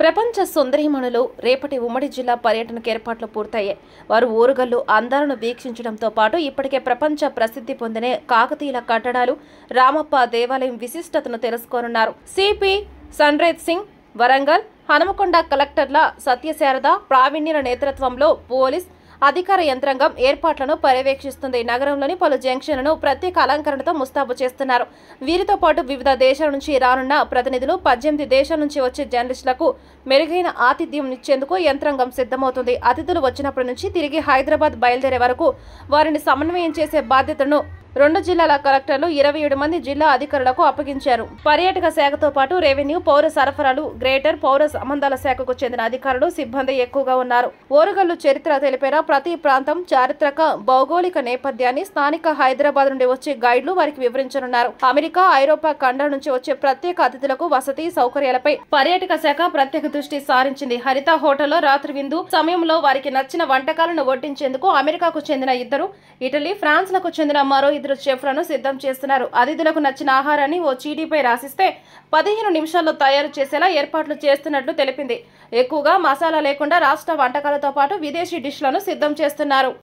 ప్రపంచ సుందరీమణులు రేపటి ఉమ్మడి జిల్లా పర్యటనకు ఏర్పాట్లు పూర్తయ్యాయి. వారు ఓరుగల్లు అందాలను వీక్షించడంతో పాటు ఇప్పటికే ప్రపంచ ప్రసిద్ధి పొందిన కాకతీయుల కట్టడాలు, రామప్ప దేవాలయం విశిష్టతను తెలుసుకోనున్నారు. సిపి సన్రేజ్ సింగ్, వరంగల్, హనుమకొండ కలెక్టర్ల సత్యశారద, ప్రావీణ్యుల నేతృత్వంలో పోలీస్ అధికార యంత్రాంగం ఏర్పాట్లను పర్యవేక్షిస్తుంది. నగరంలోని పలు జంక్షన్లను ప్రత్యేక అలంకరణతో ముస్తాబు చేస్తున్నారు. వీరితో పాటు వివిధ దేశాల నుంచి రానున్న ప్రతినిధులు, 18 దేశాల నుంచి వచ్చే జర్నలిస్టులకు మెరుగైన ఆతిథ్యం ఇచ్చేందుకు యంత్రాంగం సిద్ధమవుతుంది. అతిథులు వచ్చినప్పటి నుంచి తిరిగి హైదరాబాద్ బయలుదేరే వరకు వారిని సమన్వయం చేసే బాధ్యతను 2 జిల్లాల కలెక్టర్లు 27 మంది జిల్లా అధికారులకు అప్పగించారు. పర్యాటక శాఖతో పాటు రెవెన్యూ, పౌర సరఫరాలు, గ్రేటర్ పౌర సంబంధాల శాఖకు చెందిన అధికారులు, సిబ్బంది ఎక్కువగా ఉన్నారు. ఓరుగల్లు చరిత్ర తెలిపేలా ప్రతి ప్రాంతం చారిత్రక, భౌగోళిక నేపథ్యాన్ని స్థానిక హైదరాబాద్ నుండి వచ్చే గైడ్లు వారికి వివరించనున్నారు. అమెరికా, ఐరోపా ఖండాల నుంచి వచ్చే ప్రత్యేక అతిథులకు వసతి సౌకర్యాలపై పర్యాటక శాఖ ప్రత్యేక దృష్టి సారించింది. హరిత హోటల్లో రాత్రి విందు సమయంలో వారికి నచ్చిన వంటకాలను వడ్డించేందుకు అమెరికాకు చెందిన 2, ఇటలీ, ఫ్రాన్స్ లకు చెందిన మరో 2 చెఫ్లను సిద్ధం చేస్తున్నారు. అతిథులకు నచ్చిన ఆహారాన్ని ఓ చీటీపై రాసిస్తే 15 నిమిషాల్లో తయారు చేసేలా ఏర్పాట్లు చేస్తున్నట్లు తెలిపింది. ఎక్కువగా మసాలా లేకుండా రాష్ట్ర వంటకాలతో పాటు విదేశీ డిష్లను సిద్ధం చేస్తున్నారు.